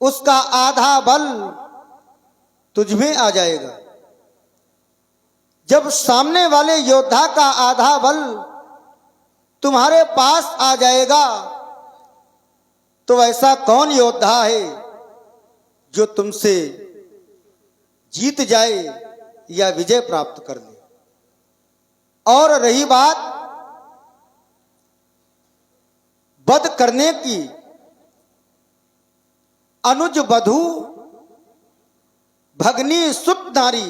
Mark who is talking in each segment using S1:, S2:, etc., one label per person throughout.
S1: उसका आधा बल तुझ में आ जाएगा। जब सामने वाले योद्धा का आधा बल तुम्हारे पास आ जाएगा तो ऐसा कौन योद्धा है जो तुमसे जीत जाए या विजय प्राप्त कर ले। और रही बात वध करने की, अनुज वधू भगनी सुत नारी,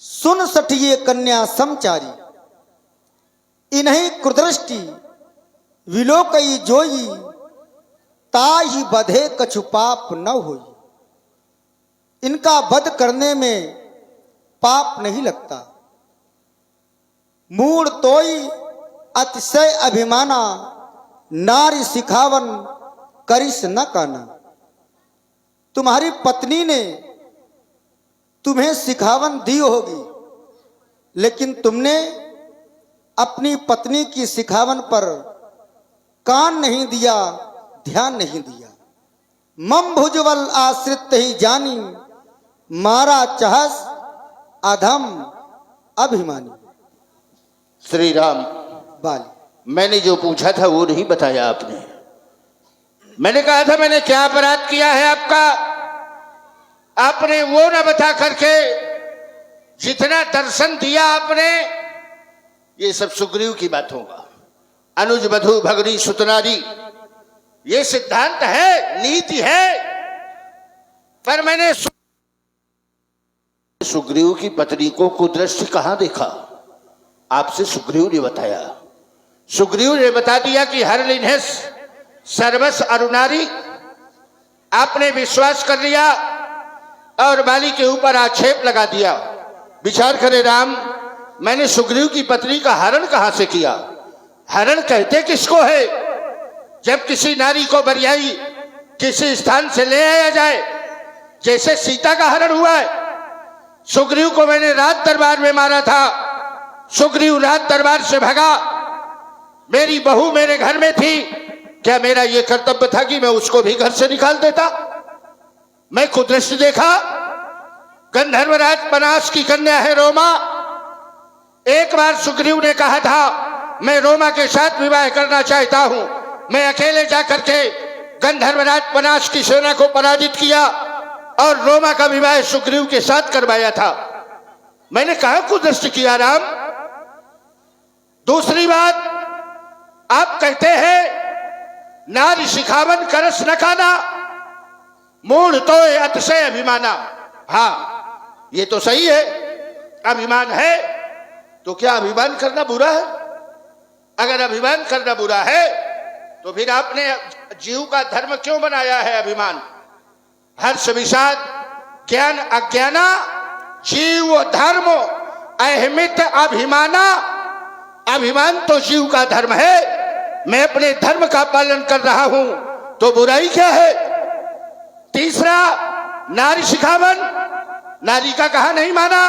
S1: सुन सठिए कन्या समचारी। इन्हीं कुदृष्टि विलोकई जोई, ताहि बधे कछु पाप न होई। इनका वध करने में पाप नहीं लगता। मूढ़ तोई अतिशय अभिमाना, नारी सिखावन करिस न काना। तुम्हारी पत्नी ने तुम्हें सिखावन दी होगी, लेकिन तुमने अपनी पत्नी की सिखावन पर कान नहीं दिया, ध्यान नहीं दिया। मम भुजबल आश्रित ही जानी, मारा चहस अधम अभिमानी।
S2: श्री राम,
S1: बाली
S2: मैंने जो पूछा था वो नहीं बताया आपने। मैंने कहा था मैंने क्या अपराध किया है आपका, आपने वो ना बता करके जितना दर्शन दिया आपने, ये सब सुग्रीव की बात होगा। अनुज वधू भगनी सुतनारी, ये सिद्धांत है, नीति है। पर मैंने सुग्रीव की पत्नी को कुदृष्टि कहां देखा, आपसे सुग्रीव ने बताया। सुग्रीव ने बता दिया कि हर लिन्हेस सर्वस अरुणारी। आपने विश्वास कर लिया और बाली के ऊपर आक्षेप लगा दिया। विचार करे राम, मैंने सुग्रीव की पत्नी का हरण कहां से किया? हरण कहते किसको है? जब किसी नारी को बरियाई किसी स्थान से ले आया जाए, जैसे सीता का हरण हुआ है। सुग्रीव को मैंने रात दरबार में मारा था, सुग्रीव रात दरबार से भगा, मेरी बहू मेरे घर में थी। क्या मेरा यह कर्तव्य था कि मैं उसको भी घर से निकाल देता? मैं कुदृष्टि देखा, गंधर्वराज पनास की कन्या है रोमा। एक बार सुग्रीव ने कहा था मैं रोमा के साथ विवाह करना चाहता हूं। मैं अकेले जाकर के गंधर्वराज पनास की सेना को पराजित किया और रोमा का विवाह सुग्रीव के साथ करवाया था। मैंने कहा कुदृष्टि किया राम। दूसरी बात, आप कहते हैं नारी सिखावन करस न खाना, मूढ़ तो अतिशय अभिमाना। हाँ, ये तो सही है, अभिमान है। तो क्या अभिमान करना बुरा है? अगर अभिमान करना बुरा है तो फिर आपने जीव का धर्म क्यों बनाया है अभिमान? हर्ष विषाद ज्ञान अज्ञाना, जीव धर्म अहमित अभिमाना। अभिमान तो जीव का धर्म है। मैं अपने धर्म का पालन कर रहा हूं तो बुराई क्या है? तीसरा, नारी सिखावन, नारी का कहा नहीं माना।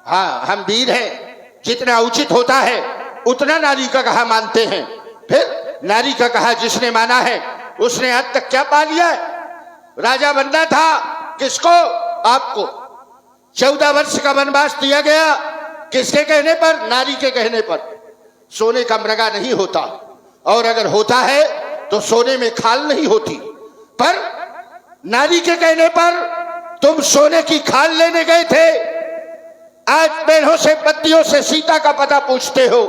S2: हाँ, हम वीर हैं, जितना उचित होता है उतना नारी का कहा मानते हैं। फिर नारी का कहा जिसने माना है उसने आज तक क्या पा लिया है? राजा बनना था किसको? आपको। 14 वर्ष का वनवास दिया गया, किसके कहने पर? नारी के कहने पर। सोने का मृगा नहीं होता, और अगर होता है तो सोने में खाल नहीं होती। पर नारी के कहने पर तुम सोने की खाल लेने गए थे। आज पेड़ों से पत्तियों से सीता का पता पूछते हो।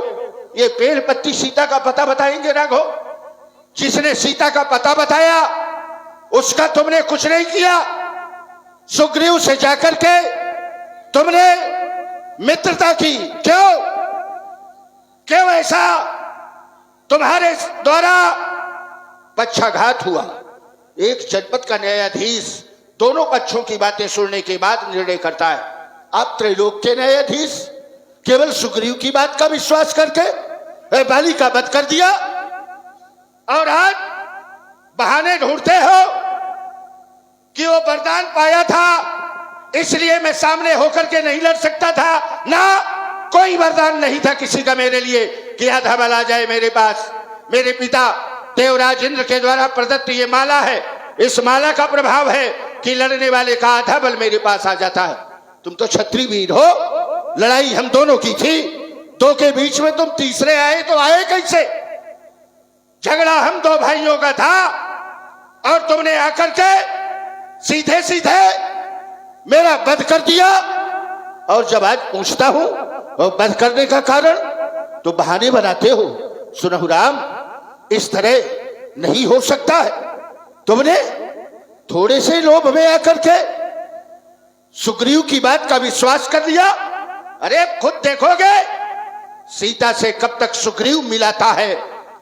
S2: ये पेड़ पत्ती सीता का पता बताएंगे राघव? जिसने सीता का पता बताया उसका तुमने कुछ नहीं किया। सुग्रीव से जाकर के तुमने मित्रता की। क्यों क्यों ऐसा? तुम्हारे द्वारा पक्षाघात हुआ। एक जनपद का न्यायाधीश दोनों पक्षों की बातें सुनने के बाद निर्णय करता है। आप त्रैलोक के न्यायाधीश केवल सुग्रीव की बात का विश्वास करके बाली का वध कर दिया, और आज बहाने ढूंढते हो कि वो वरदान पाया था इसलिए मैं सामने होकर के नहीं लड़ सकता था। ना, कोई वरदान नहीं था किसी का मेरे लिए कि आधा बल आ जाए मेरे पास। मेरे पिता देवराज इंद्र के द्वारा प्रदत्त ये माला है, इस माला का प्रभाव है कि लड़ने वाले का आधा बल मेरे पास आ जाता है। तुम तो क्षत्रिय वीर हो, लड़ाई हम दोनों की थी, दो के बीच में तुम तीसरे आए तो आए कैसे? झगड़ा हम दो भाइयों का था और तुमने आकर के सीधे सीधे मेरा वध कर दिया। और जब आज पूछता हूं और वध करने का कारण तो बहाने बनाते हो। सुनहु राम, इस तरह नहीं हो सकता है। तुमने थोड़े से लोभ में आकर के सुग्रीव की बात का विश्वास कर लिया। अरे खुद देखोगे सीता से कब तक सुग्रीव मिलाता है,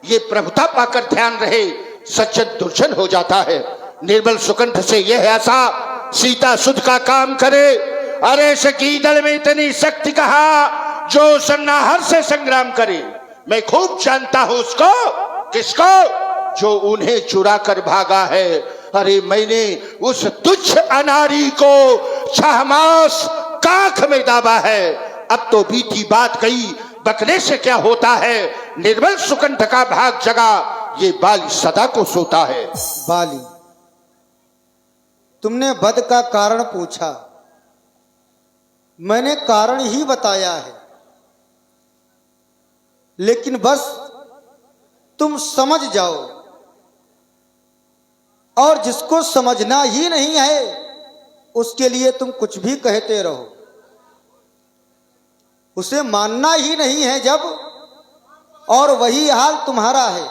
S2: ये प्रभुता पाकर ध्यान रहे, सज्जन दुर्जन हो जाता है। निर्बल सुकंठ से यह आशा सीता सुध का काम करे। अरे शकीदल में इतनी शक्ति कहा जो सन्नाहर से संग्राम करे। मैं खूब जानता हूं उसको, किसको? जो उन्हें चुरा कर भागा है। अरे मैंने उस तुच्छ अनारी को 6 मास काख में दाबा है। अब तो बीती बात गई, बकने से क्या होता है। निर्बल सुकंठ का भाग जगा, ये बाली सदा को सोता है।
S1: बाली, तुमने वध का कारण पूछा, मैंने कारण ही बताया है, लेकिन बस तुम समझ जाओ। और जिसको समझना ही नहीं है उसके लिए तुम कुछ भी कहते रहो, उसे मानना ही नहीं है जब, और वही हाल तुम्हारा है।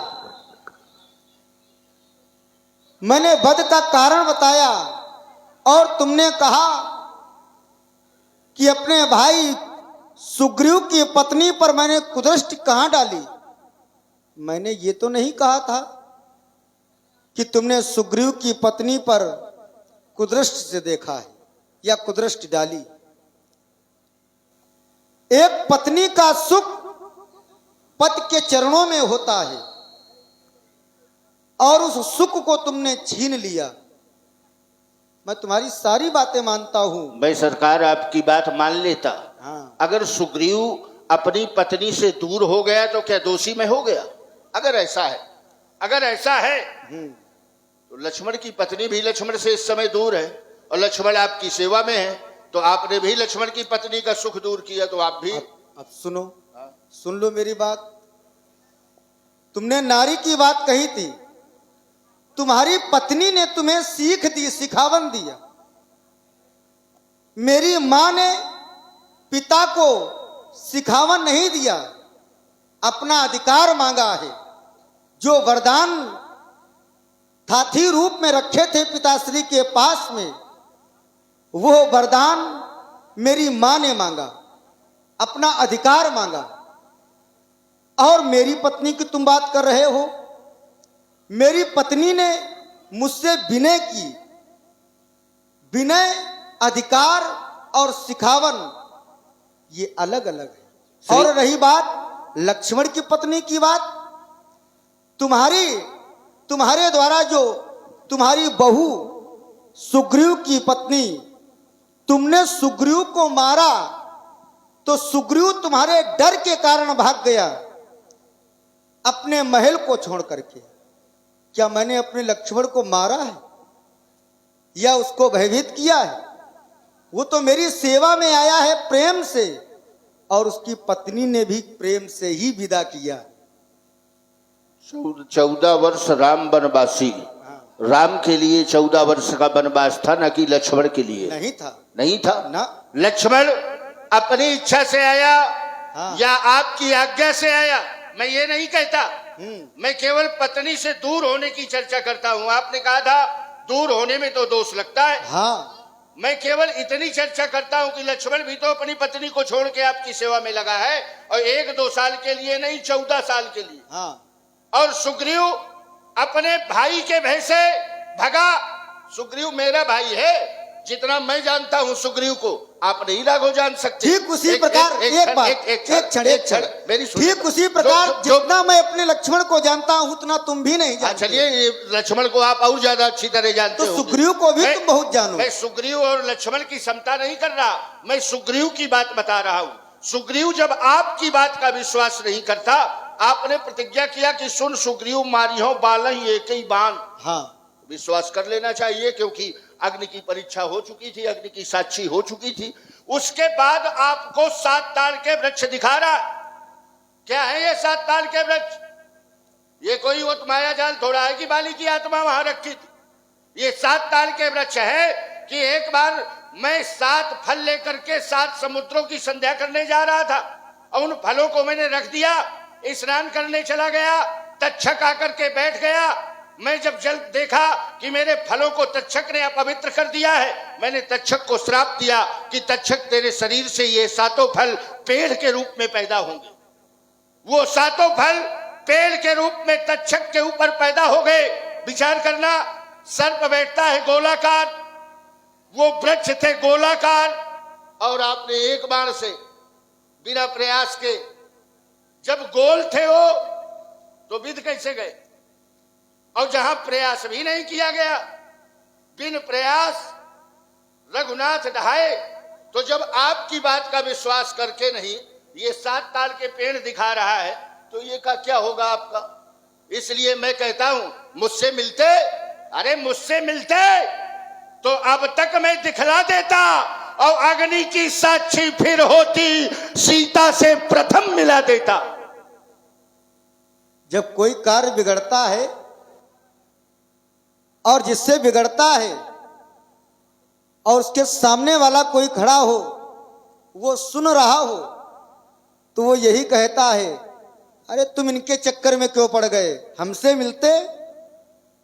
S1: मैंने वध का कारण बताया और तुमने कहा कि अपने भाई सुग्रीव की पत्नी पर मैंने कुदृष्टि कहां डाली। मैंने ये तो नहीं कहा था कि तुमने सुग्रीव की पत्नी पर कुदृष्टि से देखा है या कुदृष्टि डाली। एक पत्नी का सुख पति के चरणों में होता है और उस सुख को तुमने छीन लिया। मैं तुम्हारी सारी बातें मानता हूं।
S2: मैं सरकार आपकी बात मान लेता।
S1: हाँ।
S2: अगर सुग्रीव अपनी पत्नी से दूर हो गया तो क्या दोषी मैं हो गया? अगर ऐसा है तो लक्ष्मण की पत्नी भी लक्ष्मण से इस समय दूर है और लक्ष्मण आपकी सेवा में है, तो आपने भी लक्ष्मण की पत्नी का सुख दूर किया, तो आप भी
S1: अब सुनो, सुन लो मेरी बात। तुमने नारी की बात कही थी, तुम्हारी पत्नी ने तुम्हें सीख दी, सिखावन दिया। मेरी मां ने पिता को सिखावन नहीं दिया, अपना अधिकार मांगा है। जो वरदान हाथी रूप में रखे थे पिताश्री के पास में, वो वरदान मेरी मां ने मांगा, अपना अधिकार मांगा। और मेरी पत्नी की तुम बात कर रहे हो। मेरी पत्नी ने मुझसे विनय की। विनय, अधिकार और सिखावन ये अलग अलग है। और रही बात लक्ष्मण की पत्नी की बात, तुम्हारे द्वारा जो तुम्हारी बहू सुग्रीव की पत्नी, तुमने सुग्रीव को मारा तो सुग्रीव तुम्हारे डर के कारण भाग गया अपने महल को छोड़ करके। क्या मैंने अपने लक्ष्मण को मारा है या उसको भयभीत किया है? वो तो मेरी सेवा में आया है प्रेम से, और उसकी पत्नी ने भी प्रेम से ही विदा किया।
S2: 14 वर्ष राम वनवासी। राम के लिए 14 वर्ष का वनवास था, न कि लक्ष्मण के लिए। नहीं था
S1: ना।
S2: लक्ष्मण अपनी इच्छा से आया
S1: हाँ।
S2: या आपकी आज्ञा से आया, मैं ये नहीं कहता। मैं केवल पत्नी से दूर होने की चर्चा करता हूँ। आपने कहा था दूर होने में तो दोष लगता है।
S1: हाँ।
S2: मैं केवल इतनी चर्चा करता हूँ कि लक्ष्मण भी तो अपनी पत्नी को छोड़ के आपकी सेवा में लगा है, और 1-2 साल के लिए नहीं, 14 साल के लिए।
S1: हाँ।
S2: और सुग्रीव अपने भाई के भय से भगा। सुग्रीव मेरा भाई है, जितना मैं जानता हूं सुग्रीव को आप नहीं राघव जान सकते।
S1: ठीक उसी प्रकार एक क्षण
S2: मेरी
S1: ठीक उसी प्रकार जितना मैं अपने लक्ष्मण को जानता हूं उतना तुम भी नहीं जानते।
S2: चलिए, लक्ष्मण को आप और ज्यादा अच्छी तरह जानते हो।
S1: तो सुग्रीव को भी तुम बहुत जानो।
S2: मैं सुग्रीव और लक्ष्मण की समता नहीं कर रहा, मैं सुग्रीव की बात बता रहा हूँ। सुग्रीव जब आपकी बात का विश्वास नहीं करता, आपने प्रतिज्ञा किया कि सुन सुग्रीव मारियो बालहि एक ही बाण।
S1: हाँ।
S2: विश्वास कर लेना चाहिए, क्योंकि अग्नि की परीक्षा हो चुकी थी, अग्नि की साक्षी हो चुकी थी। उसके बाद आपको 7 ताल के वृक्ष दिखा रहा। क्या है ये 7 ताल के वृक्ष? ये कोई वो माया जाल थोड़ा है कि बाली की आत्मा वहां रखी थी। ये 7 ताल के वृक्ष है कि एक बार मैं 7 फल लेकर के 7 समुद्रों की संध्या करने जा रहा था, और उन फलों को मैंने रख दिया, स्नान करने चला गया, तक्षक आकर के बैठ गया। मैं जब जल देखा कि मेरे फलों को तक्षक ने अपवित्र कर दिया है, मैंने तक्षक को श्राप दिया कि तक्षक तेरे शरीर से ये 7 फल पेड़ के रूप में पैदा होंगे। वो 7 फल पेड़ के रूप में तक्षक के ऊपर पैदा हो गए। विचार करना, सर्प बैठता है गोलाकार, वो वृक्ष थे गोलाकार, और आपने एक बाण से बिना प्रयास के, जब गोल थे वो तो विध कैसे गए, और जहां प्रयास भी नहीं किया गया, बिन प्रयास रघुनाथ ढाए। तो जब आपकी बात का विश्वास करके नहीं ये 7 ताल के पेड़ दिखा रहा है, तो ये का क्या होगा आपका? इसलिए मैं कहता हूं, मुझसे मिलते, अरे मुझसे मिलते तो अब तक मैं दिखला देता, और अग्नि की साक्षी फिर होती, सीता से प्रथम मिला देता।
S1: जब कोई कार्य बिगड़ता है और जिससे बिगड़ता है और उसके सामने वाला कोई खड़ा हो, वो सुन रहा हो, तो वो यही कहता है, अरे तुम इनके चक्कर में क्यों पड़ गए, हमसे मिलते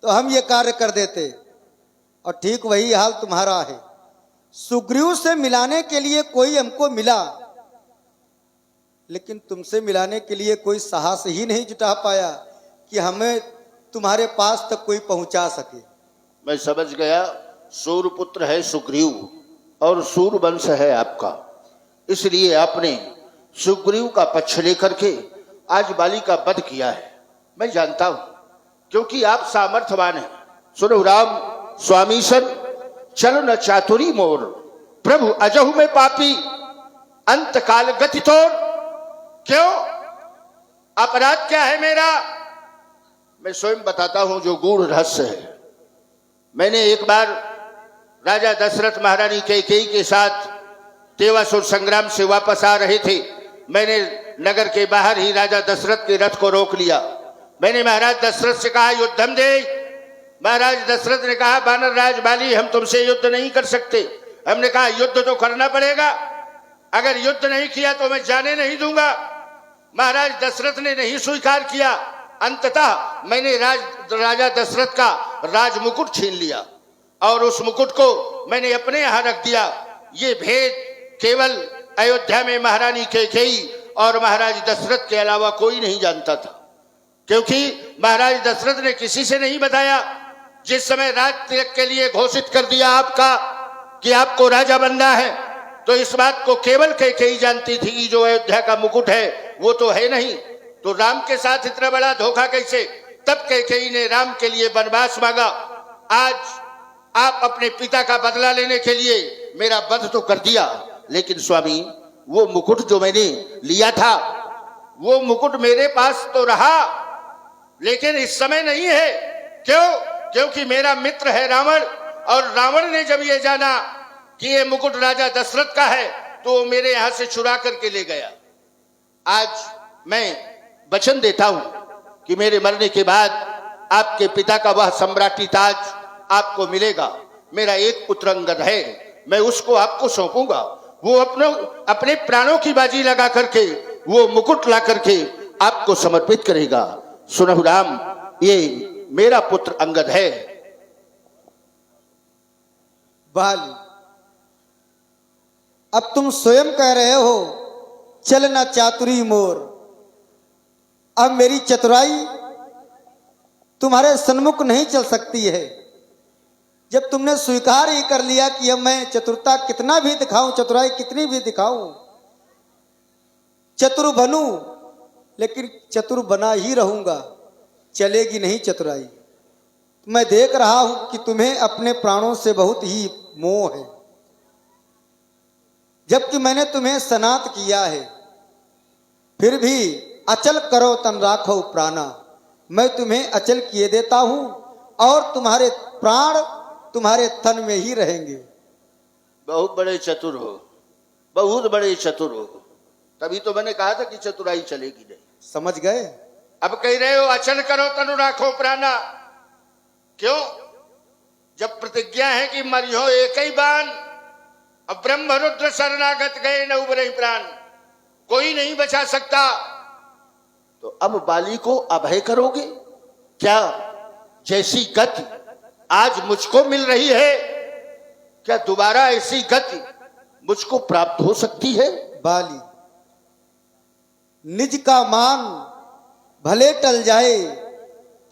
S1: तो हम ये कार्य कर देते। और ठीक वही हाल तुम्हारा है। सुग्रीव से मिलाने के लिए कोई हमको मिला, लेकिन तुमसे मिलाने के लिए कोई साहस ही नहीं जुटा पाया कि हमें तुम्हारे पास तक कोई पहुंचा सके।
S2: मैं समझ गया, सूर्यपुत्र है सुग्रीव और सूर्य वंश है आपका, इसलिए आपने सुग्रीव का पक्ष लेकर के आज बाली का वध किया है। मैं जानता हूं, क्योंकि आप सामर्थ्यवान हैं। सुनो राम स्वामी सन, चलो न चातुरी मोर, प्रभु अजहु में पापी, अंत काल गति तोर। क्यों? अपराध क्या है मेरा? मैं स्वयं बताता हूं जो गूढ़ रहस्य है। मैंने एक बार राजा दशरथ महारानी कैकेयी के साथ देवासुर संग्राम से वापस आ रहे थे। मैंने नगर के बाहर ही राजा दशरथ के रथ को रोक लिया। मैंने महाराज दशरथ से कहा, युद्धम दे। महाराज दशरथ ने कहा, बानर राज बाली, हम तुमसे युद्ध नहीं कर सकते। हमने कहा, युद्ध तो करना पड़ेगा, अगर युद्ध नहीं किया तो मैं जाने नहीं दूंगा। महाराज दशरथ ने नहीं स्वीकार किया। अंततः मैंने राजा दशरथ का राज मुकुट छीन लिया और उस मुकुट को मैंने अपने यहां रख दिया। ये भेद केवल अयोध्या में महारानी कैकेयी और महाराज दशरथ के अलावा कोई नहीं जानता था, क्योंकि महाराज दशरथ ने किसी से नहीं बताया। जिस समय राज तिलक के लिए घोषित कर दिया आपका कि आपको राजा बनना है, तो इस बात को केवल कैकेयी जानती थी कि जो अयोध्या का मुकुट है वो तो है नहीं, तो राम के साथ इतना बड़ा धोखा कैसे? तब कैकेयी ने राम के लिए वनवास मांगा। आज आप अपने पिता का बदला लेने के लिए मेरा वध तो कर दिया, लेकिन स्वामी वो मुकुट जो मैंने लिया था, वो मुकुट मेरे पास तो रहा, लेकिन इस समय नहीं है। क्यों? क्योंकि मेरा मित्र है रावण, और रावण ने जब ये जाना कि ये मुकुट राजा दशरथ का है, तो वो मेरे यहां से चुरा करके ले गया। आज मैं वचन देता हूं कि मेरे मरने के बाद आपके पिता का वह सम्राटी ताज आपको मिलेगा। मेरा एक पुत्र अंगद है, मैं उसको आपको सौंपूंगा। वो अपने प्राणों की बाजी लगा करके वो मुकुट ला करके आपको समर्पित करेगा। सुनहु राम, ये मेरा पुत्र अंगद है।
S1: बाली, अब तुम स्वयं कह रहे हो, चल ना चातुरी मोर। अब मेरी चतुराई तुम्हारे सन्मुख नहीं चल सकती है। जब तुमने स्वीकार ही कर लिया कि अब मैं चतुरता कितना भी दिखाऊं, चतुराई कितनी भी दिखाऊं, चतुर बनूं, लेकिन चतुर बना ही रहूंगा, चलेगी नहीं चतुराई। मैं देख रहा हूं कि तुम्हें अपने प्राणों से बहुत ही मोह है, जबकि मैंने तुम्हें सनात किया है। फिर भी अचल करो तन राखो प्राणा, मैं तुम्हें अचल किए देता हूं और तुम्हारे प्राण तुम्हारे तन में ही रहेंगे।
S2: बहुत बड़े चतुर हो, बहुत बड़े चतुर हो। तभी तो मैंने कहा था कि चतुराई चलेगी नहीं।
S1: समझ गए?
S2: अब कह रहे हो अचल करो तनु राखो प्राणा। क्यों? जब प्रतिज्ञा है कि मरियो एक ही बान, अब ब्रह्म रुद्र शरणागत गए न उबरे प्राण, कोई नहीं बचा सकता। तो अब बाली को अभय करोगे क्या? जैसी गति आज मुझको मिल रही है, क्या दोबारा ऐसी गति मुझको प्राप्त हो सकती है?
S1: बाली, निज का मान भले टल जाए,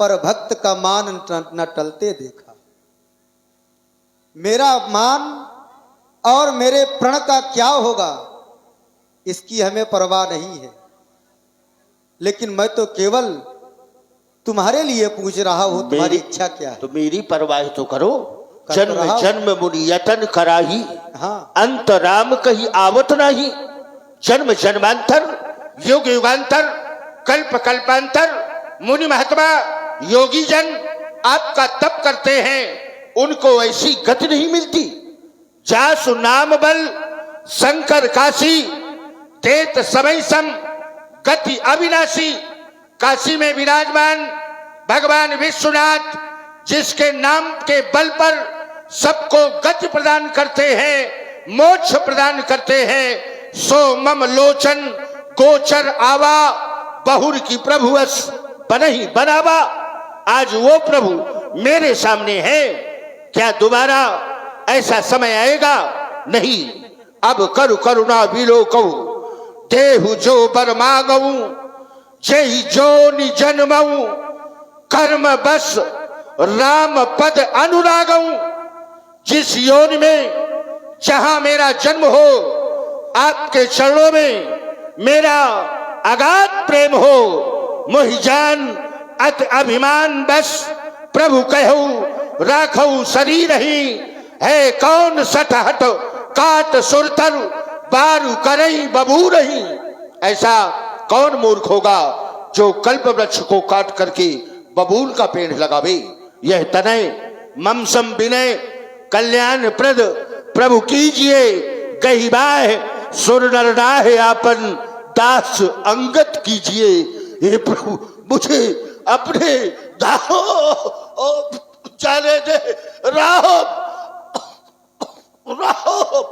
S1: पर भक्त का मान न टलते देखा। मेरा मान और मेरे प्रण का क्या होगा, इसकी हमें परवाह नहीं है। लेकिन मैं तो केवल तुम्हारे लिए पूछ रहा हूं, तुम्हारी इच्छा क्या है?
S2: तो मेरी परवाह तो करो।
S1: कर
S2: जन्म
S1: रहा हूं।
S2: जन्म मुनि यतन कराही,
S1: हाँ,
S2: अंत राम कही आवत नाही। जन्म जन्मांतर, युग युगांतर, कल्प कल्पांतर, मुनि महात्मा योगी जन आपका तप करते हैं, उनको ऐसी गति नहीं मिलती। जासु नाम बल शंकर काशी, देत समय सम गति अविनाशी। काशी में विराजमान भगवान विश्वनाथ, जिसके नाम के बल पर सबको गति प्रदान करते हैं, मोक्ष प्रदान करते हैं। सो मम लोचन गोचर आवा, बहुर की प्रभुवश बनहि बनावा। आज वो प्रभु मेरे सामने है। क्या दोबारा ऐसा समय आएगा? नहीं। अब करु करुणा विलोकऊ, देहु जो बर मांगऊ, जय जोनि जन्मऊ, कर्म बस राम पद अनुरागऊ। जिस योनि में जहां मेरा जन्म हो, आपके चरणों में मेरा अगाध प्रेम हो। मोहि जान अत अभिमान बस, प्रभु कहू राखऊ शरीर ही। है कौन सठहट काट सुरतर, बारू करई बबू रही। ऐसा कौन मूर्ख होगा जो कल्प वृक्ष को काट करके बबूल का पेड़ लगावे। यह तनय ममसम विनय कल्याण प्रद, प्रभु कीजिए गहिबाह सुर नर नाहे आपन, दास अंगत कीजिए। हे प्रभु मुझे अपने जाने दे। राम राम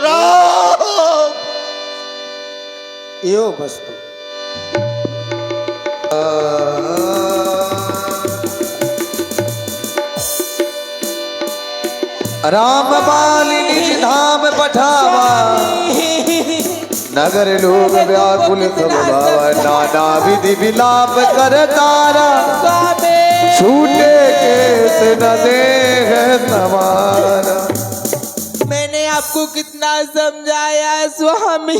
S2: राम।
S1: यो वस्तु
S3: राम बाली निज धाम पठावा, नगर लोग व्याकुल सब भावा। नाना विधि विलाप कर तारा, छूटे केस न देह सवारा।
S4: मैंने आपको कितना समझाया स्वामी।